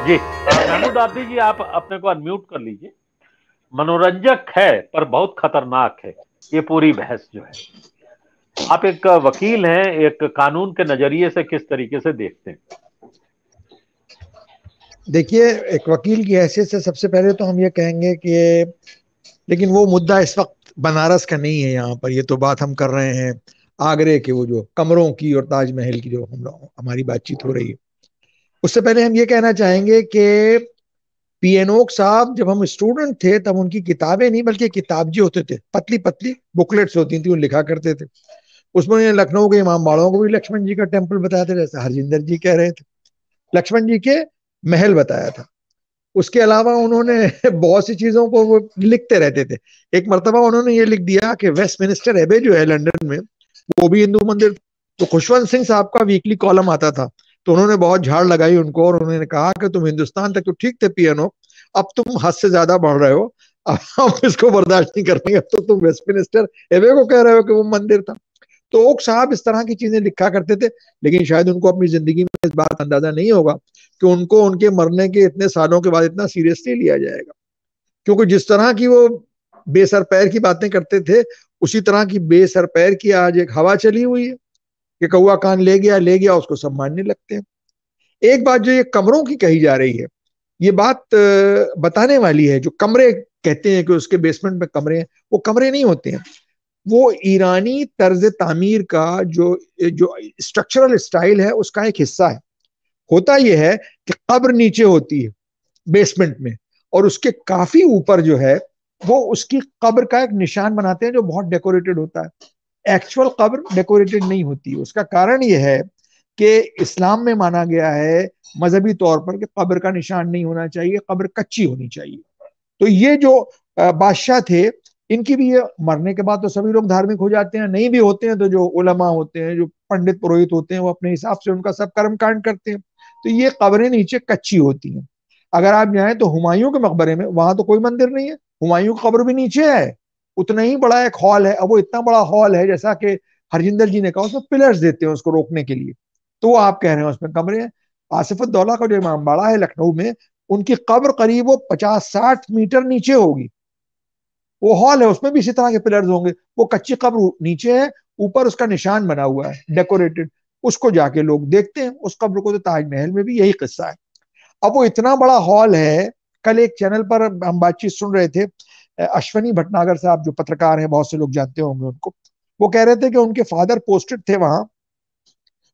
जी महमूद आबदी जी, आप अपने को अनम्यूट कर लीजिए। मनोरंजक है पर बहुत खतरनाक है ये पूरी बहस जो है। आप एक वकील हैं, एक कानून के नजरिए से किस तरीके से देखते हैं? देखिए, एक वकील की हैसियत से सबसे पहले तो हम ये कहेंगे कि लेकिन वो मुद्दा इस वक्त बनारस का नहीं है। यहाँ पर ये तो बात हम कर रहे हैं आगरे के वो जो कमरों की और ताजमहल की जो हमारी बातचीत हो रही है। उससे पहले हम ये कहना चाहेंगे कि पीएनओ साहब जब हम स्टूडेंट थे तब उनकी किताबें नहीं बल्कि किताबजी होते थे, पतली पतली बुकलेट्स होती थी, वो लिखा करते थे। उसमें लखनऊ के इमाम बाड़ों को भी लक्ष्मण जी का टेम्पल बताया था, जैसे हरजिंदर जी कह रहे थे, लक्ष्मण जी के महल बताया था। उसके अलावा उन्होंने बहुत सी चीजों को वो लिखते रहते थे। एक मरतबा उन्होंने ये लिख दिया कि वेस्टमिनिस्टर एबे जो है लंदन में, वो भी हिंदू मंदिर। तो खुशवंत सिंह साहब का वीकली कॉलम आता था, तो उन्होंने बहुत झाड़ लगाई उनको और उन्होंने कहा कि तुम हिंदुस्तान तक तो ठीक थे पीएनओ, अब तुम हद से ज्यादा बढ़ रहे हो, अब हम इसको बर्दाश्त नहीं कर पाएंगे, अब तो तुम वेस्टमिनिस्टर एबे को कह रहे हो कि वो मंदिर था। तो ओक साहब इस तरह की चीजें लिखा करते थे, लेकिन शायद उनको अपनी जिंदगी में इस बात अंदाजा नहीं होगा कि उनको उनके मरने के इतने सालों के बाद इतना सीरियसली लिया जाएगा। क्योंकि जिस तरह की वो बेसर पैर की बातें करते थे, उसी तरह की बेसर पैर की आज एक हवा चली हुई है कि कौआ कान ले गया उसको सब मानने लगते हैं। एक बात जो ये कमरों की कही जा रही है, ये बात बताने वाली है। जो कमरे कहते हैं कि उसके बेसमेंट में कमरे हैं, वो कमरे नहीं होते हैं। वो ईरानी तर्ज तामीर का जो जो स्ट्रक्चरल स्टाइल है उसका एक हिस्सा है। होता यह है कि कब्र नीचे होती है बेसमेंट में, और उसके काफी ऊपर जो है वो उसकी कब्र का एक निशान बनाते हैं जो बहुत डेकोरेटेड होता है। एक्चुअल कब्र डेकोरेटेड नहीं होती। उसका कारण यह है कि इस्लाम में माना गया है मजहबी तौर पर कि कब्र का निशान नहीं होना चाहिए, कब्र कच्ची होनी चाहिए। तो ये जो बादशाह थे, इनकी भी ये मरने के बाद तो सभी लोग धार्मिक हो जाते हैं, नहीं भी होते हैं तो जो उलमा होते हैं, जो पंडित पुरोहित होते हैं, वो अपने हिसाब से उनका सब कर्म कांड करते हैं। तो ये कब्रें नीचे कच्ची होती हैं। अगर आप जाएं तो हुमायूं के मकबरे में, वहां तो कोई मंदिर नहीं है, हुमायूं की कब्र भी नीचे है। उतना ही बड़ा एक हॉल है, अब वो इतना बड़ा हॉल है जैसा कि हरजिंदर जी ने कहा, उसमें पिलर्स देते हैं उसको रोकने के लिए। तो वो आप कह रहे हैं उसमें कमरे हैं। आसिफुद्दौला का जो इमाम बाड़ा है लखनऊ में, उनकी कब्र करीब वो 50-60 मीटर नीचे होगी। वो हॉल है, उसमें भी इसी तरह के पिलर्स होंगे। वो कच्ची कब्र नीचे है, ऊपर उसका निशान बना हुआ है डेकोरेटेड। उसको जाके लोग देखते हैं उस कब्र को। तो ताजमहल में भी यही किस्सा है। अब वो इतना बड़ा हॉल है। कल एक चैनल पर हम बातचीत सुन रहे थे, अश्वनी भटनागर साहब जो पत्रकार हैं, बहुत से लोग जानते होंगे उनको। वो कह रहे थे कि उनके फादर पोस्टेड थे वहां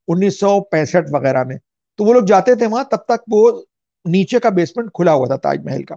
1965 वगैरह में। तो वो लोग जाते थे वहां, तब तक वो नीचे का बेसमेंट खुला हुआ था ताजमहल का।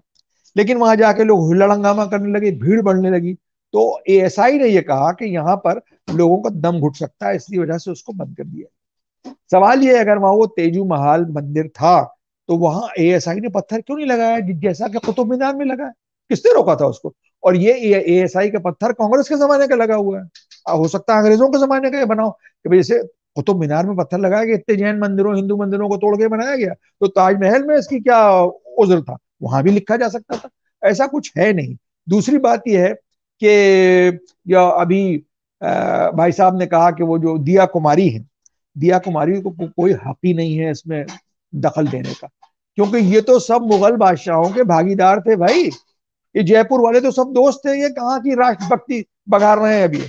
लेकिन वहां जाके लोग हुल्लड़ हंगामा करने लगे, भीड़ बढ़ने लगी। तो एएसआई ने यह कहा कि यहाँ पर लोगों का दम घुट सकता है, इसलिए वजह से उसको बंद कर दिया। सवाल ये है, अगर वहां वो तेजू महाल मंदिर था तो वहां एएसआई ने पत्थर क्यों नहीं लगाया जैसा कि कुतुब मीनार में लगा है? किसने रोका था उसको? और ये एएसआई का पत्थर कांग्रेस के जमाने का लगा हुआ है। हो सकता है अंग्रेजों के जमाने का ये बनाओ कि भाई जैसे कुतुब मीनार में पत्थर लगाया गया, इतने जैन मंदिरों हिंदू मंदिरों को तोड़ के बनाया गया, तो ताजमहल में इसकी क्या उज्र था? वहां भी लिखा जा सकता था। ऐसा कुछ है नहीं। दूसरी बात यह है कि या अभी भाई साहब ने कहा कि वो जो दिया कुमारी है, दिया कुमारी को कोई हक ही नहीं है इसमें दखल देने का, क्योंकि ये तो सब मुगल बादशाहों के भागीदार थे भाई। ये जयपुर वाले तो सब दोस्त थे। ये कहाँ की राष्ट्रभक्ति बघार रहे हैं अभी?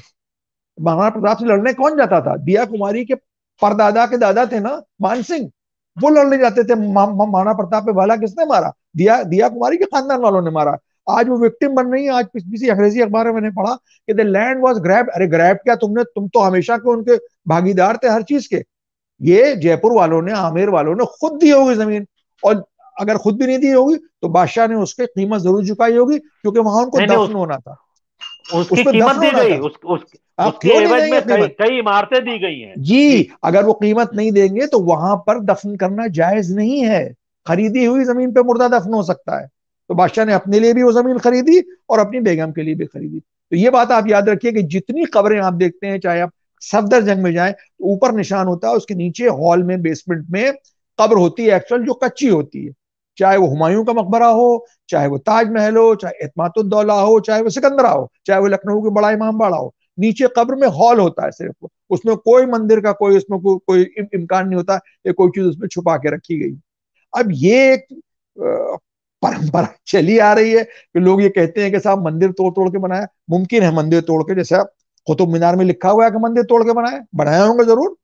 महाराणा प्रताप से लड़ने कौन जाता था? दिया कुमारी के परदादा के दादा थे ना, मान सिंह, वो लड़ने जाते थे। महाराणा प्रताप पे भाला किसने मारा? दिया दिया कुमारी के खानदान वालों ने मारा। आज वो विक्टिम बन रही है। आज किसी अंग्रेजी अखबार में मैंने पढ़ा कि द लैंड वाज ग्रैब। अरे ग्रैब क्या, तुम तो हमेशा के उनके भागीदार थे हर चीज के। ये जयपुर वालों ने, आमेर वालों ने खुद दी होगी जमीन। और अगर खुद भी नहीं दी होगी तो बादशाह ने उसकी कीमत जरूर चुकाई होगी, क्योंकि वहां उनको नहीं नहीं, दफन होना था। उसकी उसमें कीमत दफन दी होना गई। था। आप उसके क्यों नहीं एवज देंगे में कई कीमत? कई इमारतें दी गई हैं। जी, जी। अगर वो कीमत नहीं देंगे तो वहां पर दफन करना जायज नहीं है। खरीदी हुई जमीन पे मुर्दा दफन हो सकता है। तो बादशाह ने अपने लिए भी वो जमीन खरीदी और अपनी बेगम के लिए भी खरीदी। तो ये बात आप याद रखिए कि जितनी कब्रें आप देखते हैं, चाहे आप सफदरजंग में जाएं, तो ऊपर निशान होता है, उसके नीचे हॉल में बेसमेंट में कब्र होती है एक्चुअल, जो कच्ची होती है। चाहे वो हुमायूं का मकबरा हो, चाहे वो ताजमहल हो, चाहे एतमातुद्दौला हो, चाहे वो सिकंदरा हो, चाहे वो लखनऊ के बड़ा इमाम बाड़ा हो, नीचे कब्र में हॉल होता है सिर्फ। उसमें कोई मंदिर का कोई उसमें कोई इम्कान नहीं होता, या कोई चीज उसमें छुपा के रखी गई। अब ये एक परंपरा चली आ रही है कि लोग ये कहते हैं कि साहब मंदिर तोड़ तोड़ के बनाया। मुमकिन है मंदिर तोड़ के, जैसे कुतुब मीनार में लिखा हुआ है कि मंदिर तोड़ के बनाए, बनाए होंगे जरूर,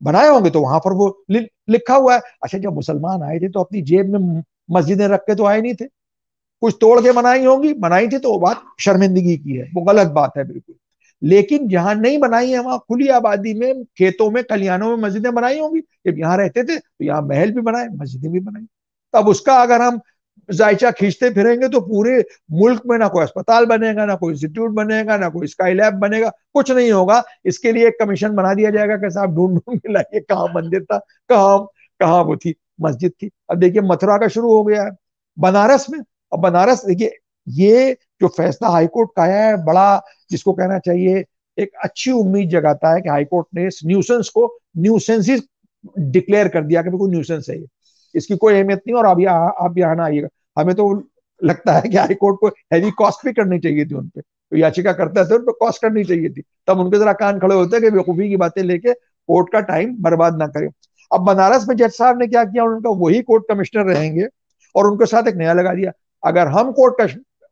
बनाए होंगे, तो वहां पर वो लिखा हुआ है। अच्छा, जब मुसलमान आए थे तो अपनी जेब में मस्जिदें रख के तो आए नहीं थे, कुछ तोड़ के बनाई होंगी, बनाई थी तो वो बात शर्मिंदगी की है, वो गलत बात है बिल्कुल। लेकिन जहां नहीं बनाई है वहां खुली आबादी में, खेतों में, खलिहानों में मस्जिदें बनाई होंगी। जब यहाँ रहते थे तो यहाँ महल भी बनाए, मस्जिदें भी बनाई। तब उसका अगर हम जायचा खींचते फिरेंगे तो पूरे मुल्क में ना कोई अस्पताल बनेगा, ना कोई इंस्टीट्यूट बनेगा, ना कोई स्काई लैब बनेगा, कुछ नहीं होगा। इसके लिए एक कमीशन बना दिया जाएगा कि साहब ढूंढ ढूंढ के लाइए कहाँ मंदिर था, कहाँ कहाँ वो थी मस्जिद थी। अब देखिए मथुरा का शुरू हो गया है, बनारस में। अब बनारस देखिए, ये जो फैसला हाईकोर्ट का है बड़ा, जिसको कहना चाहिए एक अच्छी उम्मीद जगाता है कि हाईकोर्ट ने इस न्यूसेंस को न्यूसेंस ही डिक्लेयर कर दिया कि कोई न्यूसेंस है ये, इसकी कोई अहमियत नहीं। और आप यहाँ ना आइएगा। हमें तो लगता है कि हाईकोर्ट को हैवी कॉस्ट भी करनी चाहिए थी उनपे, तो याचिका करता थे उन पर कॉस्ट करनी चाहिए थी, तब उनके जरा कान खड़े होते कि बेवकूफी की बातें लेके कोर्ट का टाइम बर्बाद ना करें। अब बनारस में जज साहब ने क्या किया, उनका वही कोर्ट कमिश्नर रहेंगे और उनके साथ एक नया लगा दिया। अगर हम कोर्ट का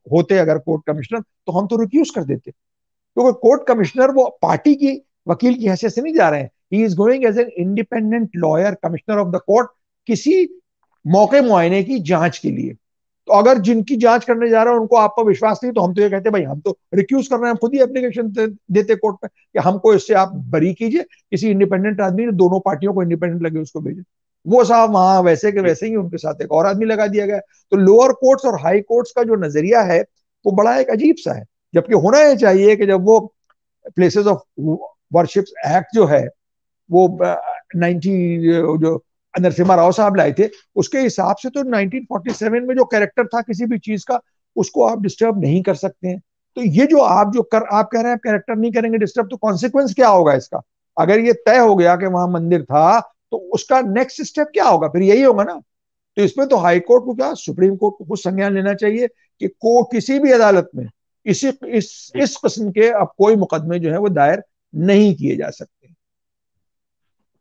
होते, अगर कोर्ट कमिश्नर, तो हम तो रिक्यूज कर देते, क्योंकि कोर्ट कमिश्नर वो पार्टी की वकील की हैसियत से नहीं जा रहे हैं, he is going as an independent lawyer, commissioner of the court, किसी मौके मुआयने की जांच के लिए। तो अगर जिनकी जांच करने जा रहे हैं उनको आप पर विश्वास नहीं, तो हम तो ये कहते हैं भाई हम तो रिक्यूज कर रहे हैं, हम खुद ही एप्लीकेशन देते कोर्ट में कि हमको इससे आप बरी कीजिए, किसी इंडिपेंडेंट आदमी ने, दोनों पार्टियों को इंडिपेंडेंट लगे उसको भेजे। वो साहब वहां वैसे के वैसे ही उनके साथ एक और आदमी लगा दिया गया। तो लोअर कोर्ट्स और हाई कोर्ट्स का जो नजरिया है वो बड़ा एक अजीब सा है, जबकि होना ही चाहिए कि जब वो प्लेसेस ऑफ वर्शिप एक्ट जो है वो 90 जो नरसिम्हा राव साहब लाए थे, उसके हिसाब से तो 1947 में जो कैरेक्टर था किसी भी चीज का, उसको आप डिस्टर्ब नहीं कर सकते हैं। तो ये जो आप कह रहे हैं कैरेक्टर नहीं करेंगे डिस्टर्ब, तो कॉन्सिक्वेंस क्या होगा इसका? अगर ये तय हो गया कि वहां मंदिर था तो उसका नेक्स्ट स्टेप क्या होगा? फिर यही होगा ना। तो इसमें तो हाई कोर्ट को क्या, सुप्रीम कोर्ट को कुछ संज्ञान लेना चाहिए कि को किसी भी अदालत में इस किस्म के अब कोई मुकदमे जो है वो दायर नहीं किए जा सकते।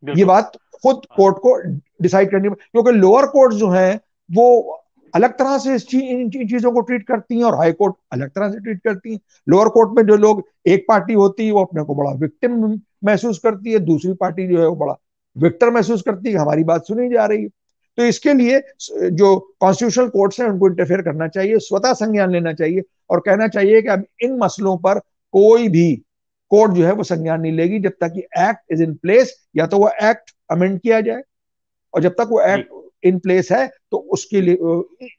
ये बात खुद कोर्ट को डिसाइड करनी, क्योंकि लोअर कोर्ट जो है वो अलग तरह से इन चीजों को ट्रीट करती हैं और हाई कोर्ट अलग तरह से ट्रीट करती हैं। लोअर कोर्ट में जो लोग, एक पार्टी होती है वो अपने को बड़ा विक्टिम महसूस करती है, दूसरी पार्टी जो है वो बड़ा विक्टर महसूस करती है, हमारी बात सुनी जा रही है। तो इसके लिए जो कॉन्स्टिट्यूशनल कोर्ट्स हैं उनको इंटरफेयर करना चाहिए, स्वतः संज्ञान लेना चाहिए और कहना चाहिए कि अब इन मसलों पर कोई भी कोर्ट जो है वो संज्ञान नहीं लेगी जब तक कि एक्ट इज इन प्लेस, या तो वो एक्ट अमेंड किया जाए, और जब तक वो एक्ट इन प्लेस है तो उसके लिए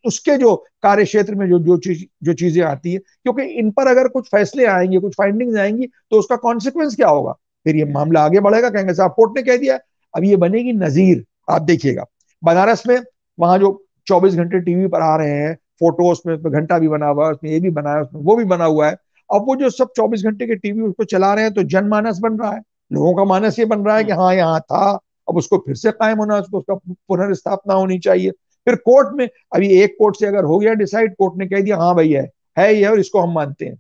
उसके जो कार्य क्षेत्र में जो चीजें आती है, क्योंकि इन पर अगर कुछ फैसले आएंगे, कुछ फाइंडिंग्स आएंगी, तो उसका कॉन्सिक्वेंस क्या होगा? फिर ये मामला आगे बढ़ेगा, कहेंगे साहब कोर्ट ने कह दिया। अब ये बनेगी नजीर। आप देखिएगा बनारस में, वहां जो 24 घंटे टीवी पर आ रहे हैं फोटोज में, उसमें घंटा भी बना हुआ है, उसमें ये भी बना है, उसमें वो भी बना हुआ है। अब वो जो सब 24 घंटे के टीवी उसको चला रहे हैं तो जनमानस बन रहा है, लोगों का मानस ये बन रहा है कि हाँ यहाँ था, अब उसको फिर से कायम होना, उसको उसका पुनर्स्थापना होनी चाहिए। फिर कोर्ट में, अभी एक कोर्ट से अगर हो गया डिसाइड, कोर्ट ने कह दिया हाँ भाई है ये और इसको हम मानते हैं,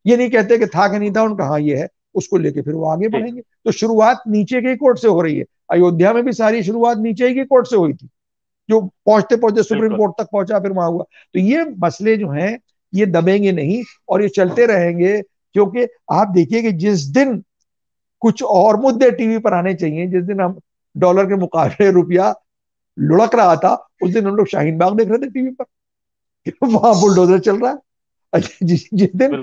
ये नहीं कहते कि था कि नहीं था, उनका हाँ ये है, उसको लेके फिर वो आगे बढ़ेंगे। तो शुरुआत नीचे के कोर्ट से हो रही है। अयोध्या में भी सारी शुरुआत नीचे की कोर्ट से हुई थी, जो पहुंचते पहुंचते सुप्रीम कोर्ट तक पहुंचा, फिर वहां हुआ। तो ये मसले जो हैं ये दबेंगे नहीं और ये चलते रहेंगे, क्योंकि आप देखिए कि जिस दिन कुछ और मुद्दे टीवी पर आने चाहिए, जिस दिन हम डॉलर के मुकाबले रुपया लुढ़क रहा था, उस दिन हम लोग शाहीन बाग देख रहे थे टीवी पर, वहां बुलडोजर चल रहा है। जिस दिन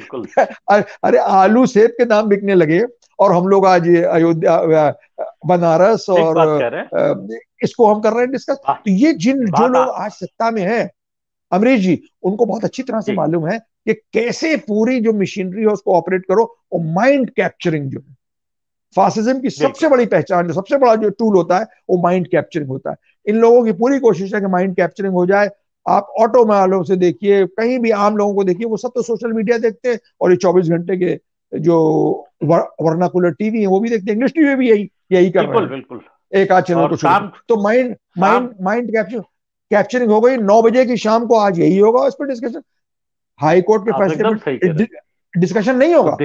अरे आलू सेब के दाम बिकने लगे और हम लोग आज अयोध्या, बनारस और इसको हम कर रहे हैं डिस्कस। तो ये जो लोग आज सत्ता में हैं, अमरीश जी, उनको बहुत अच्छी तरह से मालूम है कि कैसे पूरी जो मशीनरी है उसको ऑपरेट करो। और माइंड कैप्चरिंग जो है फासिज्म की सबसे बड़ी पहचान, जो सबसे बड़ा जो टूल होता है वो माइंड कैप्चरिंग होता है। इन लोगों की पूरी कोशिश है कि माइंड कैप्चरिंग हो जाए। आप ऑटो में वालों से देखिए, कहीं भी आम लोगों को देखिए, वो सब तो सोशल मीडिया देखते हैं और ये 24 घंटे के जो वर्नाकुलर टीवी है वो भी देखते हैं। इंग्लिश टीवी भी यही कर रहे हैं, बिल्कुल एक आध चैनल को छोड़। तो माइंड कैप्चरिंग हो गई। 9 बजे की शाम को आज यही होगा, इस पर डिस्कशन, हाई कोर्ट के फैसले पर डिस्कशन नहीं होगा।